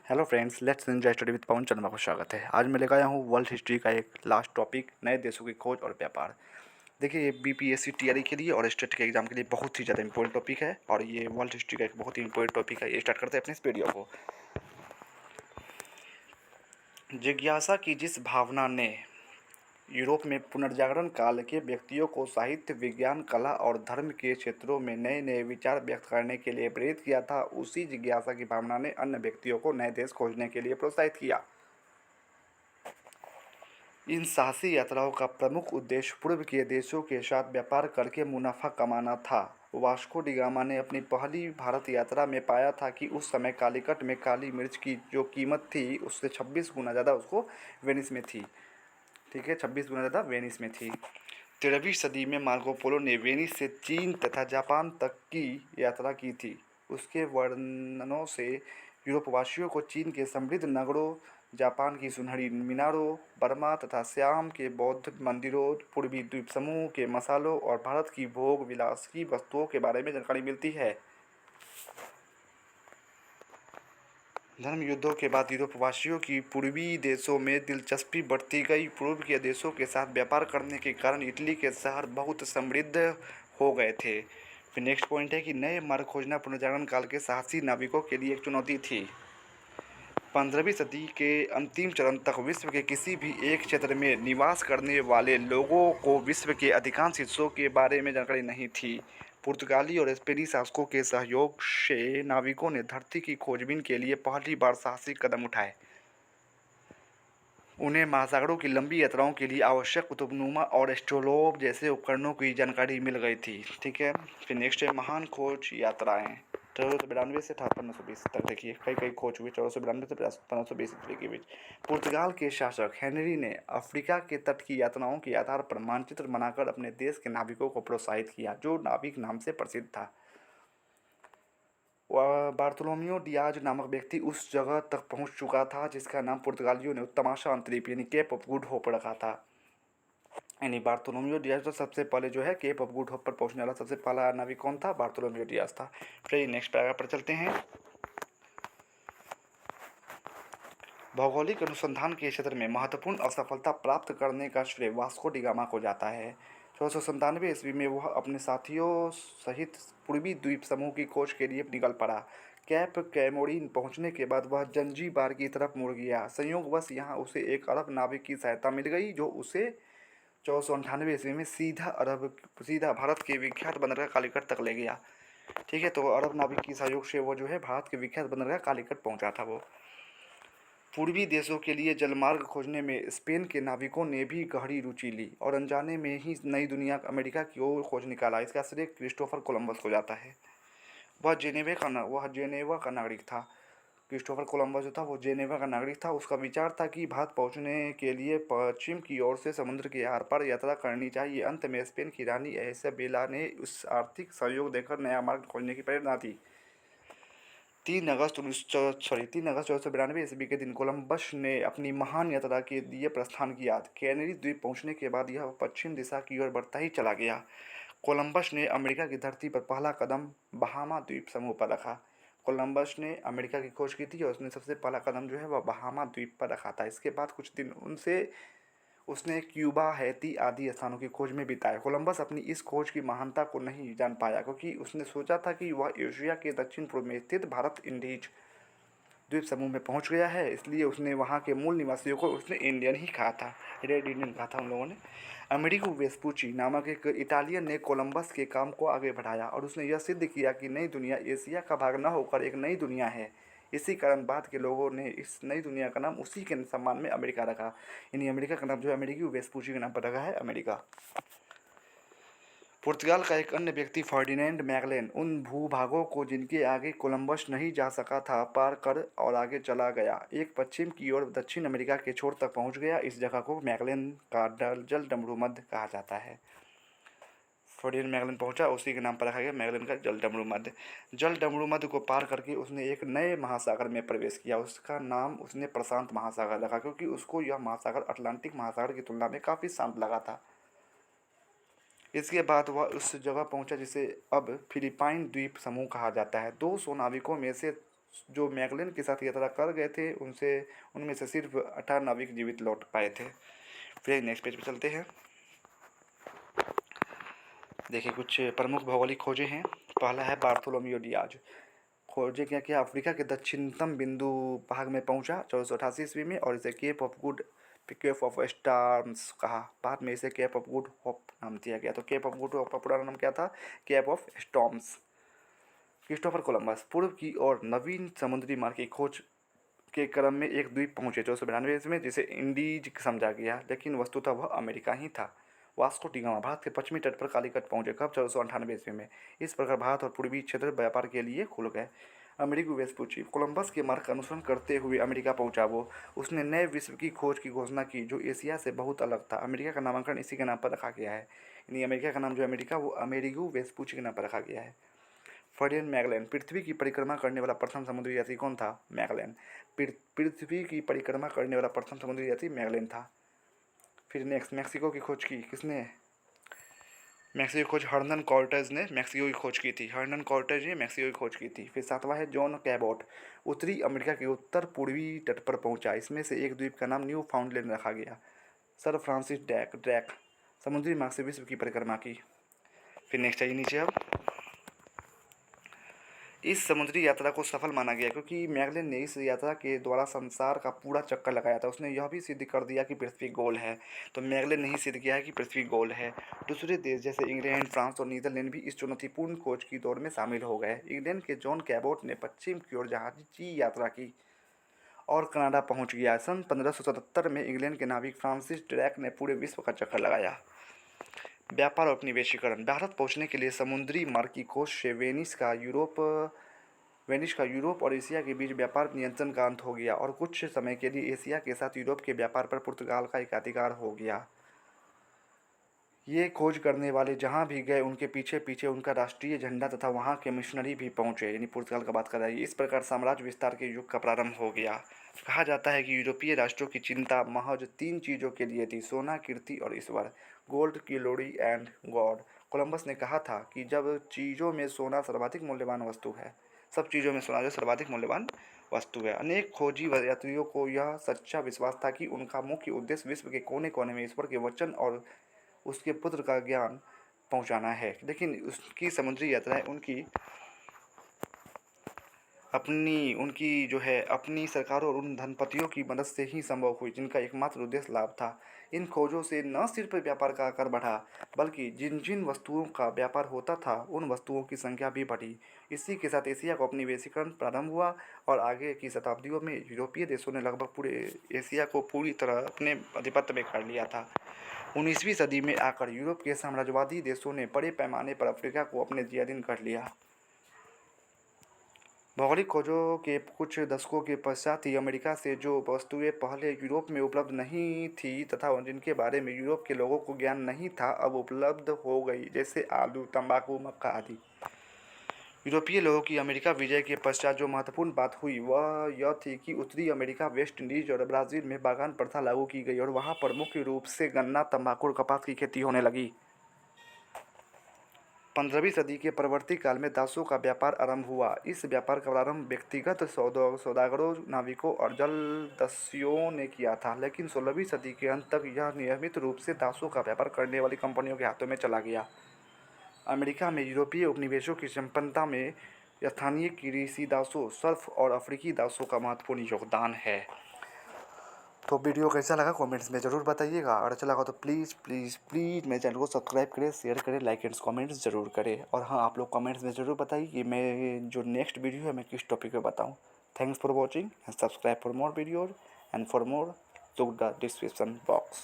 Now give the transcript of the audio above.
Hello friends, let's enjoy study with Pawan Sharma को स्वागत है। आज मैं लेकर आया हूँ वर्ल्ड हिस्ट्री का एक लास्ट टॉपिक, नए देशों की खोज और व्यापार। देखिए, ये बीपीएससी टीआरई के लिए और स्टेट के एग्जाम के लिए बहुत ही ज़्यादा इंपॉर्टेंट टॉपिक है और ये वर्ल्ड हिस्ट्री का एक बहुत ही इंपॉर्टेंट टॉपिक है। ये स्टार्ट करते हैं अपने इस वीडियो को। जिज्ञासा की जिस भावना ने यूरोप में पुनर्जागरण काल के व्यक्तियों को साहित्य, विज्ञान, कला और धर्म के क्षेत्रों में नए नए विचार व्यक्त करने के लिए प्रेरित किया था, उसी जिज्ञासा की भावना ने अन्य व्यक्तियों को नए देश खोजने के लिए प्रोत्साहित किया। इन साहसी यात्राओं का प्रमुख उद्देश्य पूर्व के देशों के साथ व्यापार करके मुनाफा कमाना था। वास्को डी गामा ने अपनी पहली भारत यात्रा में पाया था कि उस समय कालीकट में काली मिर्च की जो कीमत थी उससे 26 गुना ज़्यादा उसको वेनिस में थी। ठीक है, 26 गुना ज़्यादा वेनिस में थी। 13वीं सदी में मार्को पोलो ने वेनिस से चीन तथा जापान तक की यात्रा की थी। उसके वर्णनों से यूरोपवासियों को चीन के समृद्ध नगरों, जापान की सुनहरी मीनारों, बर्मा तथा श्याम के बौद्ध मंदिरों, पूर्वी द्वीप समूह के मसालों और भारत की भोग विलास की वस्तुओं के बारे में जानकारी मिलती है। धर्म युद्धों के बाद यूरोपवासियों की पूर्वी देशों में दिलचस्पी बढ़ती गई। पूर्व के देशों के साथ व्यापार करने के कारण इटली के शहर बहुत समृद्ध हो गए थे। फिर नेक्स्ट पॉइंट है कि नए मार्ग खोजना पुनर्जागरण काल के साहसी नाविकों के लिए एक चुनौती थी। 15वीं सदी के अंतिम चरण तक विश्व के किसी भी एक क्षेत्र में निवास करने वाले लोगों को विश्व के अधिकांश हिस्सों के बारे में जानकारी नहीं थी। पुर्तगाली और स्पेनी शासकों के सहयोग से नाविकों ने धरती की खोजबीन के लिए पहली बार साहसिक कदम उठाए। उन्हें महासागरों की लंबी यात्राओं के लिए आवश्यक कुतुबनुमा और एस्ट्रोलोब जैसे उपकरणों की जानकारी मिल गई थी। ठीक है, फिर नेक्स्ट है महान खोज यात्राएं। 1492 से 1520 तक देखिए कई कई खोज हुई। 1492 से 1520 ईस्वी के बीच पुर्तगाल के शासक हेनरी ने अफ्रीका के तट की यात्राओं के आधार पर मानचित्र बनाकर अपने देश के नाविकों को प्रोत्साहित किया, जो नाविक नाम से प्रसिद्ध था। बार्थोलोमियो डियाज नामक व्यक्ति उस जगह तक पहुंच चुका था जिसका नाम पुर्तगालियों ने तमाशा अंतरीप यानी केप ऑफ गुड होप रखा था। यानी बार्थोलोमियो डियाज तो सबसे पहले जो है केप ऑफ गुड होप पर पहुंचने वाला सबसे पहला नाविक कौन था? बार्थोलोमियो डियाज था। फिर नेक्स्ट पैराग्राफ पर चलते हैं। भौगोलिक अनुसंधान के क्षेत्र में महत्वपूर्ण असफलता प्राप्त करने का श्रेय वास्को डी गामा को जाता है। 1497 ईस्वी में वह अपने साथियों सहित पूर्वी द्वीप समूह की खोज के लिए निकल पड़ा। कैप कैमोरीन पहुंचने के बाद वह जंजीबार की तरफ मुड़ गया। संयोगवश यहाँ उसे एक अरब नाविक की सहायता मिल गई, जो उसे 1498 ईस्वी में सीधा भारत के विख्यात बंदरगाह कालीकट तक ले गया। ठीक है, तो अरब नाविक की सहयोग से वो जो है भारत के विख्यात बंदरगाह कालीकट पहुंचा था। वो पूर्वी देशों के लिए जलमार्ग खोजने में स्पेन के नाविकों ने भी गहरी रुचि ली और अनजाने में ही नई दुनिया अमेरिका की ओर खोज निकाला। इसका श्रेय क्रिस्टोफर कोलंबस को जाता है। वह जेनेवा का नागरिक था। क्रिस्टोफर कोलंबस जो था वो जेनेवा का नागरिक था। उसका विचार था कि भारत पहुंचने के लिए पश्चिम की ओर से समुद्र के आर पार यात्रा करनी चाहिए। अंत में स्पेन की रानी इसाबेला ने उस आर्थिक सहयोग देकर नया मार्ग खोजने की प्रेरणा दी। 3 अगस्त 1492 ईस्वी के दिन कोलंबस ने अपनी महान यात्रा के लिए प्रस्थान किया। कैनरी द्वीप पहुंचने के बाद यह पश्चिम दिशा की ओर बढ़ता ही चला गया। कोलंबस ने अमेरिका की धरती पर पहला कदम बहामा द्वीप समूह पर रखा। कोलंबस ने अमेरिका की खोज की थी और उसने सबसे पहला कदम जो है वह बहामा द्वीप पर रखा था। इसके बाद कुछ दिन उसने क्यूबा, हैती आदि स्थानों की खोज में बिताए। कोलंबस अपनी इस खोज की महानता को नहीं जान पाया, क्योंकि उसने सोचा था कि वह एशिया के दक्षिण पूर्व में स्थित भारत इंडीज द्वीप समूह में पहुंच गया है। इसलिए उसने वहां के मूल निवासियों को उसने इंडियन ही कहा था, रेड इंडियन कहा था उन लोगों ने। अमेरिको वेस्पुची नामक एक इटालियन ने कोलंबस के काम को आगे बढ़ाया और उसने यह सिद्ध किया कि नई दुनिया एशिया का भाग न होकर एक नई दुनिया है। इसी कारण बाद के लोगों ने इस नई दुनिया का नाम उसी के सम्मान में अमेरिका रखा। यानी अमेरिका का नाम जो है अमेरिकी वेस्पुची के नाम पर रखा है, अमेरिका। पुर्तगाल का एक अन्य व्यक्ति फर्डिनेंड मैगलेन उन भूभागों को जिनके आगे कोलंबस नहीं जा सका था पार कर और आगे चला गया। एक पश्चिम की ओर दक्षिण अमेरिका के छोर तक पहुंच गया। इस जगह को मैगलेन का जल डमरू मध्य कहा जाता है। फर्डिनेंड मैगलेन पहुंचा, उसी के नाम पर रखा गया मैगलेन का जल डमरू मध्य। जल डमरू मध्य को पार करके उसने एक नए महासागर में प्रवेश किया। उसका नाम उसने प्रशांत महासागर रखा, क्योंकि उसको यह महासागर अटलांटिक महासागर की तुलना में काफ़ी शांत लगा था। इसके बाद वह उस जगह पहुंचा जिसे अब फिलिपाइन द्वीप समूह कहा जाता है। 200 नाविकों में से जो मैगलन के साथ यात्रा कर गए थे उनमें से सिर्फ 18 नाविक जीवित लौट पाए थे। फिर नेक्स्ट पेज पे चलते हैं। देखिए कुछ प्रमुख भौगोलिक खोजें हैं। पहला है बार्थोलोमेयो डियाज। खोजें क्या किया, अफ्रीका के दक्षिणतम बिंदु भाग में पहुंचा 1488 ईस्वी में और इसे केप ऑफ स्टार्म्स कहा। बाद में इसे केप ऑफ गुड होप नाम दिया गया। तो केप ऑफ गुड होप का पुराना नाम क्या था, Cape of Storms. Christopher Columbus पूर्व की और नवीन समुद्री मार्ग की खोज के क्रम में एक द्वीप पहुंचे 1492 ईस्वी में, जिसे इंडीज समझा गया, लेकिन वस्तुतः वह अमेरिका ही था। वास्को डी गामा भारत के पश्चिमी तट पर कालीकट पहुंचे कब, 1498 ईस्वी में। इस प्रकार भारत और पूर्वी क्षेत्र व्यापार के लिए खुल गए। अमेरिकी वेस्पुची कोलंबस के मार्ग का अनुसरण करते हुए अमेरिका पहुंचा वो। उसने नए विश्व की खोज की घोषणा की जो एशिया से बहुत अलग था। अमेरिका का नामांकन इसी के नाम पर रखा गया है। यानी अमेरिका का नाम जो अमेरिका वो अमेरिगो वेस्पुची के नाम पर रखा गया है। फर्डिनेंड मैगलन पृथ्वी की परिक्रमा करने वाला प्रथम समुद्री यात्री कौन था, मैगलन। पृथ्वी की परिक्रमा करने वाला प्रथम समुद्री यात्री मैगलन था। फिर नेक्स्ट, मैक्सिको की खोज की किसने, मैक्सिको की खोज हर्नन कॉर्टेज ने मैक्सिको की खोज की थी। हर्नन कॉर्टेज ने मैक्सिको की खोज की थी। फिर सातवां है जॉन कैबोट, उत्तरी अमेरिका के उत्तर पूर्वी तट पर पहुंचा। इसमें से एक द्वीप का नाम न्यू फाउंडलैंड रखा गया। सर फ्रांसिस ड्रैक समुद्री मार्ग से विश्व की परिक्रमा की। फिर नेक्स्ट आइए नीचे अब। इस समुद्री यात्रा को सफल माना गया क्योंकि मैगलन ने इस यात्रा के द्वारा संसार का पूरा चक्कर लगाया था। उसने यह भी सिद्ध कर दिया कि पृथ्वी गोल है। तो मैगलन ने ही सिद्ध किया है कि पृथ्वी गोल है। दूसरे देश जैसे इंग्लैंड, फ्रांस और नीदरलैंड भी इस चुनौतीपूर्ण खोज की दौड़ में शामिल हो गए। इंग्लैंड के जॉन कैबोट ने पश्चिम की ओर जहाजी यात्रा की और कनाडा पहुंच गया। सन 1577 में इंग्लैंड के नाविक फ्रांसिस ड्रैक ने पूरे विश्व का चक्कर लगाया। व्यापार और उपनिवेशीकरण, भारत पहुंचने के लिए समुद्री मार्ग की खोज से वेनिस का यूरोप और एशिया के बीच व्यापार नियंत्रण का अंत हो गया और कुछ समय के लिए एशिया के साथ यूरोप के व्यापार पर पुर्तगाल का एकाधिकार हो गया। ये खोज करने वाले जहाँ भी गए उनके पीछे पीछे उनका राष्ट्रीय झंडा तथा वहाँ के मिशनरी भी पहुँचे। यानी पुर्तगाल का बात कर रहा है। इस प्रकार साम्राज्य विस्तार के युग का प्रारंभ हो गया। कहा जाता है कि यूरोपीय राष्ट्रों की चिंता महज 3 चीज़ों के लिए थी, सोना, कीर्ति और ईश्वर। Gold, glory and God. Columbus ने कहा था कि जब चीज़ों में सोना सर्वाधिक मूल्यवान वस्तु है, सब चीज़ों में सोना जो सर्वाधिक मूल्यवान वस्तु है। अनेक खोजी यात्रियों को यह सच्चा विश्वास था कि उनका मुख्य उद्देश्य विश्व के कोने कोने में ईश्वर के वचन और उसके पुत्र का ज्ञान पहुंचाना है। लेकिन उसकी समुद्री यात्राएं अपनी सरकारों और उन धनपतियों की मदद से ही संभव हुई जिनका एकमात्र उद्देश्य लाभ था। इन खोजों से न सिर्फ व्यापार का आकार बढ़ा बल्कि जिन जिन वस्तुओं का व्यापार होता था उन वस्तुओं की संख्या भी बढ़ी। इसी के साथ एशिया का उपनिवेशीकरण प्रारंभ हुआ और आगे की शताब्दियों में यूरोपीय देशों ने लगभग पूरे एशिया को पूरी तरह अपने आधिपत्य में कर लिया था। 19वीं सदी में आकर यूरोप के साम्राज्यवादी देशों ने बड़े पैमाने पर अफ्रीका को अपने अधीन कर लिया। भौगोलिक खोजों के कुछ दशकों के पश्चात ही अमेरिका से जो वस्तुएं पहले यूरोप में उपलब्ध नहीं थी तथा जिनके बारे में यूरोप के लोगों को ज्ञान नहीं था अब उपलब्ध हो गई, जैसे आलू, तंबाकू, मक्का आदि। यूरोपीय लोगों की अमेरिका विजय के पश्चात जो महत्वपूर्ण बात हुई वह यह थी कि उत्तरी अमेरिका, वेस्ट इंडीज और ब्राज़ील में बागान प्रथा लागू की गई और वहाँ पर मुख्य रूप से गन्ना, तंबाकू और कपास की खेती होने लगी। 15वीं सदी के परवर्ती काल में दासों का व्यापार आरंभ हुआ। इस व्यापार का प्रारंभ व्यक्तिगत सौदागरों, नाविकों और जलदस्युओं ने किया था, लेकिन 16वीं सदी के अंत तक यह नियमित रूप से दासों का व्यापार करने वाली कंपनियों के हाथों में चला गया। अमेरिका में यूरोपीय उपनिवेशों की संपन्नता में स्थानीय कृषि दासों, सर्फ और अफ्रीकी दासों का महत्वपूर्ण योगदान है। तो वीडियो कैसा लगा कमेंट्स में ज़रूर बताइएगा और अच्छा लगा तो प्लीज़ प्लीज़ प्लीज़ मेरे चैनल को सब्सक्राइब करें, शेयर करें, लाइक एंड कमेंट्स ज़रूर करें। और हाँ, आप लोग कमेंट्स में ज़रूर बताइए कि मैं जो नेक्स्ट वीडियो है मैं किस टॉपिक पे बताऊँ। Thanks for watching and subscribe for more videos and for more, check the description box.